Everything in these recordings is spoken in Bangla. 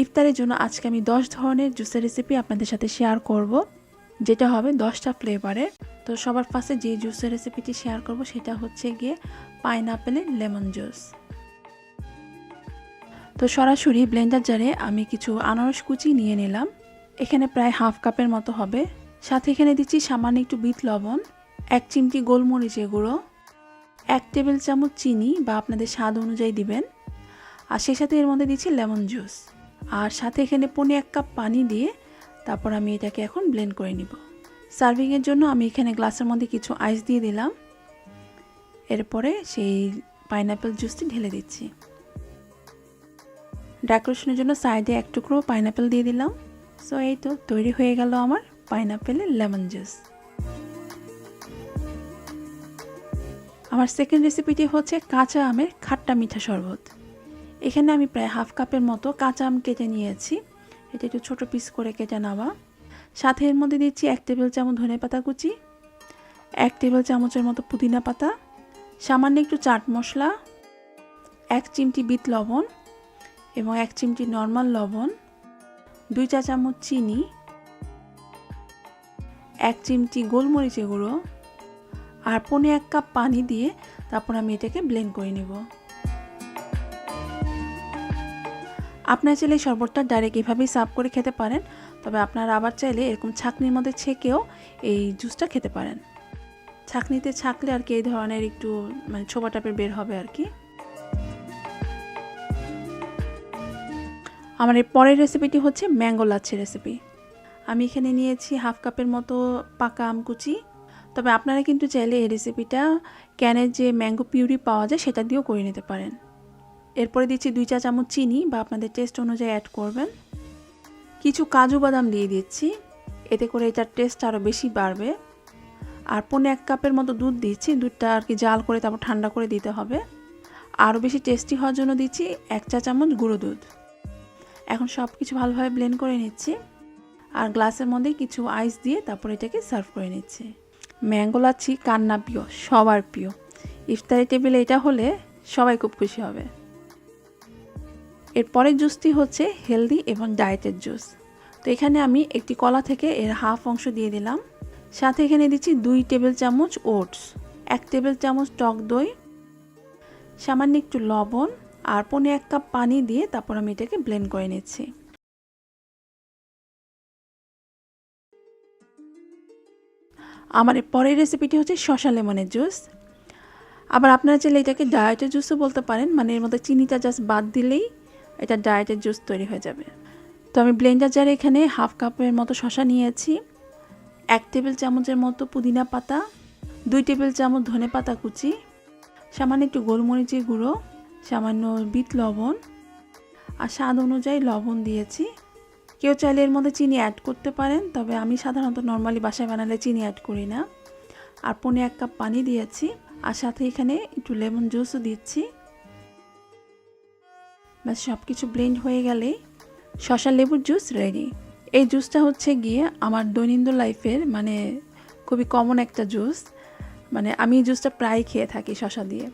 ইফতারের জন্য আজকে আমি 10 ধরনের জুসের রেসিপি আপনাদের সাথে শেয়ার করব, যেটা হবে 10টা ফ্লেভারের। তো সবার ফার্স্টে যে জুসের রেসিপিটি শেয়ার করব সেটা হচ্ছে গিয়ে পাইনাপেলের লেমন জুস। তো সরাসরি ব্লেন্ডার জারে আমি কিছু আনারস কুচি নিয়ে নিলাম, এখানে প্রায় হাফ কাপের মতো হবে। সাথে এখানে দিচ্ছি সামান্য একটু বিট লবণ, 1 চিমটি গোলমরিচের গুঁড়ো, 1 টেবিল চামচ চিনি বা আপনাদের স্বাদ অনুযায়ী দিবেন, আর সেই সাথে এর মধ্যে দিচ্ছি লেমন জুস, আর সাথে এখানে 1 কাপ পানি দিয়ে তারপর আমি এটাকে এখন ব্লেন্ড করে নিব। সার্ভিংয়ের জন্য আমি এখানে গ্লাসের মধ্যে কিছু আইস দিয়ে দিলাম, এরপরে সেই পাইনাপেল জুসটি ঢেলে দিচ্ছি। ডেকোরেশনের জন্য সাইডে 1 টুকরো পাইনাপেল দিয়ে দিলাম। সো এই তো তৈরি হয়ে গেল আমার পাইনাপেলের লেমন জুস। আমার সেকেন্ড রেসিপিটি হচ্ছে কাঁচা আমের খাট্টা মিঠা শরবত। এখানে আমি প্রায় হাফ কাপের মতো কাঁচা আম কেটে নিয়েছি, এটা একটু ছোটো পিস করে কেটে নেওয়া। সাথে এর মধ্যে দিচ্ছি 1 টেবিল চামচ ধনেপাতা কুচি, 1 টেবিল চামচের মতো পুদিনা পাতা, সামান্য একটু চাট মশলা, 1 চিমটি বিট লবণ এবং 1 চিমটি নর্মাল লবণ, 2 চা চামচ চিনি, 1 চিমটি গোলমরিচের গুঁড়ো, আর 1 কাপ পানি দিয়ে তারপর আমি এটাকে ব্লেন্ড করে নেব। আপনারা চাইলে শরবতটা ডাইরেক্ট এভাবেই সার্ভ করে খেতে পারেন, তবে আপনারা আবার চাইলে এরকম ছাঁকনির মধ্যে ছেঁকেও এই জুসটা খেতে পারেন। ছাঁকনিতে ছাঁকলে আর কি এই ধরনের একটু মানে ছোবা টাইপের বের হবে আর কি। আমার এই পরের রেসিপিটি হচ্ছে ম্যাঙ্গো লাচ্ছি রেসিপি। আমি এখানে নিয়েছি হাফ কাপের মতো পাকা আম কুচি, তবে আপনারা কিন্তু চাইলে এই রেসিপিটা ক্যানের যে ম্যাঙ্গো পিউরি পাওয়া যায় সেটা দিয়েও করে নিতে পারেন। এরপরে দিচ্ছি 2 চা চামচ চিনি বা আপনাদের টেস্ট অনুযায়ী অ্যাড করবেন। কিছু কাজু বাদাম দিয়ে দিচ্ছি, এতে করে এটার টেস্ট আরও বেশি বাড়বে। আর 1 কাপের মতো দুধ দিচ্ছি, দুধটা আর কি জাল করে তারপর ঠান্ডা করে দিতে হবে। আরও বেশি টেস্টি হওয়ার জন্য দিচ্ছি 1 চা চামচ গুঁড়ো দুধ। এখন সব কিছু ভালোভাবে ব্লেন্ড করে নিচ্ছি, আর গ্লাসের মধ্যে কিছু আইস দিয়ে তারপর এটাকে সার্ভ করে নিচ্ছি। ম্যাঙ্গো লাচ্ছি কান্না প্রিয়, সবার প্রিয়। ইফতারি টেবিলে এটা হলে সবাই খুব খুশি হবে। এরপরের জুসটি হচ্ছে হেলদি এবং ডায়েটের জুস। তো এখানে আমি একটি কলা থেকে এর হাফ অংশ দিয়ে দিলাম, সাথে এখানে দিচ্ছি 2 টেবিল চামচ ওটস, 1 টেবিল চামচ টক দই, সামান্য একটু লবণ, আর 1 কাপ পানি দিয়ে তারপর আমি এটাকে ব্লেন্ড করে নিচ্ছি। আমার পরের রেসিপিটি হচ্ছে শসা লেমনের জুস। আবার আপনারা চাইলে এটাকে ডায়েটের জুসও বলতে পারেন, মানে এর মধ্যে চিনিটা জাস্ট বাদ দিলেই এটা ডায়েটের জুস তৈরি হয়ে যাবে। তো আমি ব্লেন্ডার জারে এখানে হাফ কাপের মতো শসা নিয়েছি, 1 টেবিল চামচের মতো পুদিনা পাতা, 2 টেবিল চামচ ধনে পাতা কুচি, সামান্য একটু গোলমরিচের গুঁড়ো, সামান্য বিট লবণ, আর স্বাদ অনুযায়ী লবণ দিয়েছি। কেউ চাইলে এর মধ্যে চিনি অ্যাড করতে পারেন, তবে আমি সাধারণত নর্মালি বাসায় বানালে চিনি অ্যাড করি না। আর 1 কাপ পানি দিয়েছি, আর সাথে এখানে একটু লেমন জুসও দিচ্ছি। ব্যাস সব কিছু ব্লেন্ড হয়ে গেলে শসা লেবুর জুস রেডি। এই জুসটা হচ্ছে গিয়ে আমার দৈনন্দিন লাইফের মানে খুবই কমন একটা জুস, মানে আমি এই জুসটা প্রায় খেয়ে থাকি শসা দিয়ে।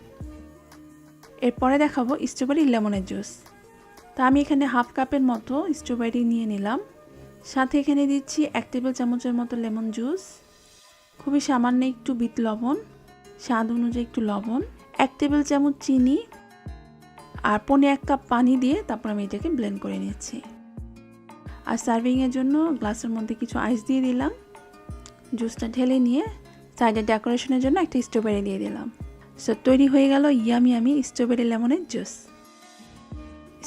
এরপরে দেখাবো স্ট্রবেরি লেমনের জুস। তা আমি এখানে হাফ কাপের মতো স্ট্রবেরি নিয়ে নিলাম, সাথে এখানে দিচ্ছি 1 টেবিল চামচের মতো লেমন জুস, খুবই সামান্য একটু বিট লবণ, স্বাদ অনুযায়ী একটু লবণ, 1 টেবিল চামচ চিনি, আর 1 কাপ পানি দিয়ে তারপর আমি এটাকে ব্লেন্ড করে নিচ্ছি। আর সার্ভিংয়ের জন্য গ্লাসের মধ্যে কিছু আইস দিয়ে দিলাম। জুসটা ঢেলে নিয়ে সাইডে ডেকোরেশনের জন্য একটা স্ট্রবেরি দিয়ে দিলাম। সো তৈরি হয়ে গেল ইয়ামি স্ট্রবেরি লেমনের জুস।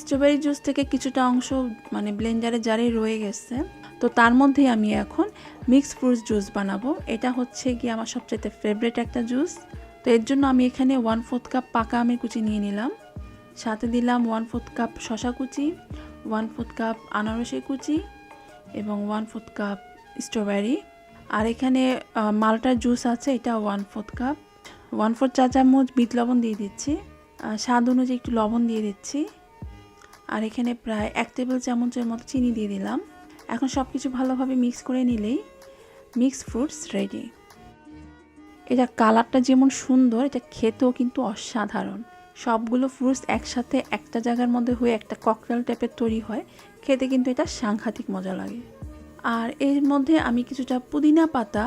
স্ট্রবেরি জুস থেকে কিছুটা অংশ মানে ব্লেন্ডারে জারে রয়ে গেছে, তো তার মধ্যে আমি এখন মিক্সড ফ্রুটস জুস বানাবো। এটা হচ্ছে কি আমার সবচেয়ে ফেভারিট একটা জুস। তো এর জন্য আমি এখানে 1/4 কাপ পাকা আমের কুচি নিয়ে নিলাম, সাথে দিলাম 1/4 কাপ শসা কুচি, 1/4 কাপ আনারসের কুচি এবং 1/4 কাপ স্ট্রবেরি। আর এখানে মালটার জুস আছে, এটা 1/4 কাপ, 1/4 চা চামচ বিট লবণ দিয়ে দিচ্ছি, স্বাদ অনুযায়ী একটু লবণ দিয়ে দিচ্ছি, আর এখানে প্রায় 1 টেবিল চামচের মতো চিনি দিয়ে দিলাম। এখন সব কিছু ভালোভাবে মিক্স করে নিলেই মিক্সড ফ্রুটস রেডি। এটা কালারটা যেমন সুন্দর, এটা খেতেও কিন্তু অসাধারণ। সবগুলো ফ্রুটস একসাথে একটা জায়গার মধ্যে হয়ে একটা ককটেল টাইপের তৈরি হয়। খেতে কিন্তু এটা সাংঘাতিক মজা লাগে। আর এর মধ্যে আমি কিছুটা পুদিনা পাতা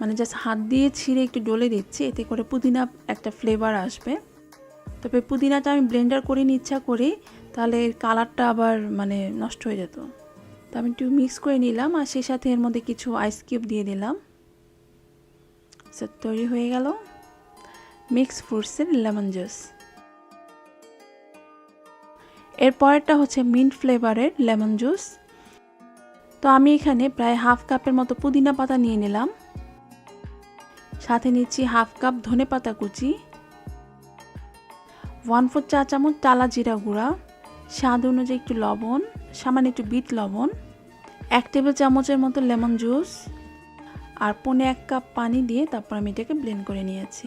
মানে জাস্ট হাত দিয়ে ছিঁড়ে একটু ডলে দিচ্ছি, এতে করে পুদিনা একটা ফ্লেভার আসবে। তবে পুদিনাটা আমি ব্লেন্ডার করে ইচ্ছা করি, তাহলে এর কালারটা আবার মানে নষ্ট হয়ে যেত। তো আমি একটু মিক্স করে নিলাম আর সেই সাথে এর মধ্যে কিছু আইস কিউব দিয়ে দিলাম। তৈরি হয়ে গেল মিক্স ফ্রুটসের লেমন জুস। এর পরেরটা হচ্ছে মিন্ট ফ্লেভারের লেমন জুস। তো আমি এখানে প্রায় হাফ কাপের মতো পুদিনা পাতা নিয়ে নিলাম, সাথে নিচ্ছি হাফ কাপ ধনে পাতা কুচি, 1/4 চা চামচ টালা জিরা গুঁড়া, স্বাদ অনুযায়ী একটু লবণ, সামান্য একটু বিট লবণ, 1 টেবিল চামচের মতো লেমন জুস আর 1/4 কাপ পানি দিয়ে তারপর আমি এটাকে ব্লেন্ড করে নিয়েছি।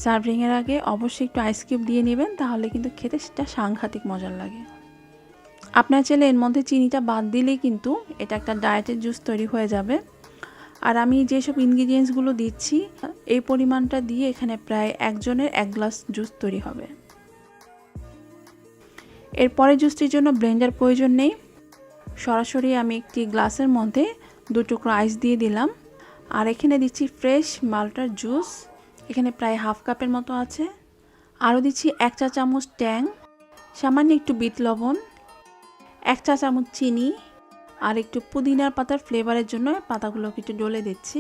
সার্ভিংয়ের আগে অবশ্যই একটু আইস কিউব দিয়ে নেবেন, তাহলে কিন্তু খেতে সেটা সাংঘাতিক মজার লাগে। আপনার চাইলে এর মধ্যে চিনিটা বাদ দিলেই কিন্তু এটা একটা ডায়েটের জুস তৈরি হয়ে যাবে। আর আমি যেসব ইনগ্রিডিয়েন্টসগুলো দিচ্ছি এই পরিমাণটা দিয়ে এখানে প্রায় একজনের 1 গ্লাস জুস তৈরি হবে। এরপরে জুসটির জন্য ব্লেন্ডার প্রয়োজন নেই, সরাসরি আমি একটি গ্লাসের মধ্যে 2 টুকরো আইস দিয়ে দিলাম। আর এখানে দিচ্ছি ফ্রেশ মাল্টার জুস, এখানে প্রায় হাফ কাপের মতো আছে। আরও দিচ্ছি 1 চা চামচ ট্যাং, সামান্য একটু বিট লবণ, 1 চা চামচ চিনি আর একটু পুদিনার পাতার ফ্লেভারের জন্য পাতাগুলোকে একটু ডলে দিচ্ছি।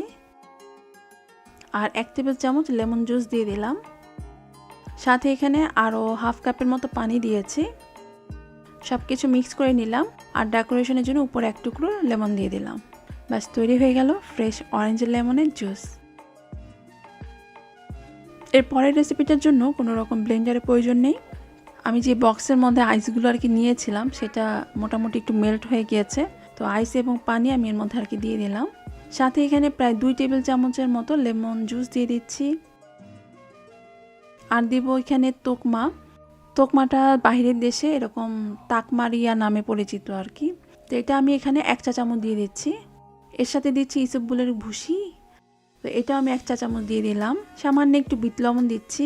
আর 1 টেবিল চামচ লেমন জুস দিয়ে দিলাম, সাথে এখানে আরও হাফ কাপের মতো পানি দিয়েছি। সব কিছু মিক্স করে নিলাম আর ডেকোরেশনের জন্য উপরে 1 টুকরো লেমন দিয়ে দিলাম। ব্যাস তৈরি হয়ে গেল ফ্রেশ অরেঞ্জ লেমনের জুস। এর পরের রেসিপিটার জন্য কোনো রকম ব্লেন্ডারের প্রয়োজন নেই। আমি যে বক্সের মধ্যে আইসগুলো আর কি নিয়েছিলাম সেটা মোটামুটি একটু মেল্ট হয়ে গিয়েছে, তো আইস এবং পানি আমি এর মধ্যে আর কি দিয়ে দিলাম। সাথে এখানে প্রায় 2 টেবিল চামচের মতো লেমন জুস দিয়ে দিচ্ছি। আর দিব এখানে তোকমা। তোকমাটা বাইরের দেশে এরকম তাকমারিয়া নামে পরিচিত আর কি। তো এটা আমি এখানে 1 চা চামচ দিয়ে দিচ্ছি। এর সাথে দিচ্ছি ইসবগুলের ভুসি, তো এটা আমি 1 চা চামচ দিয়ে দিলাম। সামান্য একটু বিট লবণ দিচ্ছি,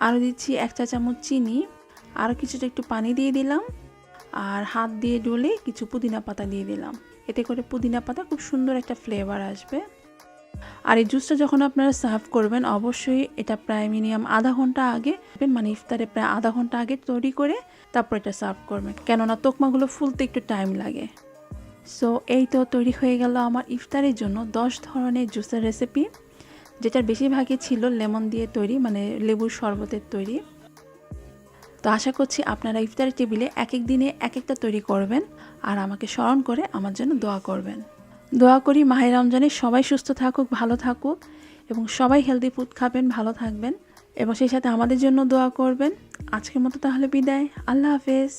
আরও দিচ্ছি 1 চা চামচ চিনি, আরও কিছুটা একটু পানি দিয়ে দিলাম আর হাত দিয়ে ডলে কিছু পুদিনা পাতা দিয়ে দিলাম। এতে করে পুদিনা পাতা খুব সুন্দর একটা ফ্লেভার আসবে। আর এই জুসটা যখন আপনারা সার্ভ করবেন অবশ্যই এটা প্রায় মিনিমাম আধা ঘন্টা আগে, মানে ইফতারে প্রায় আধা ঘন্টা আগে তৈরি করে তারপর এটা সার্ভ করবেন, কেননা তোকমাগুলো ফুলতে একটু টাইম লাগে। সো এই তো তৈরি হয়ে গেল আমার ইফতারের জন্য 10 ধরনের জুসের রেসিপি, যেটার বেশিরভাগই ছিল লেমন দিয়ে তৈরি, মানে লেবুর শরবতের তৈরি। তো আশা করছি আপনারা ইফতারের টেবিলে এক এক দিনে এক একটা তৈরি করবেন আর আমাকে স্মরণ করে আমার জন্য দোয়া করবেন। দোয়া করি মাহে রমজানে সবাই সুস্থ থাকুক, ভালো থাকুক এবং সবাই হেলদি ফুড খাবেন, ভালো থাকবেন এবং সেই সাথে আমাদের জন্য দোয়া করবেন। আজকের মতো তাহলে বিদায়, আল্লাহ হাফেজ।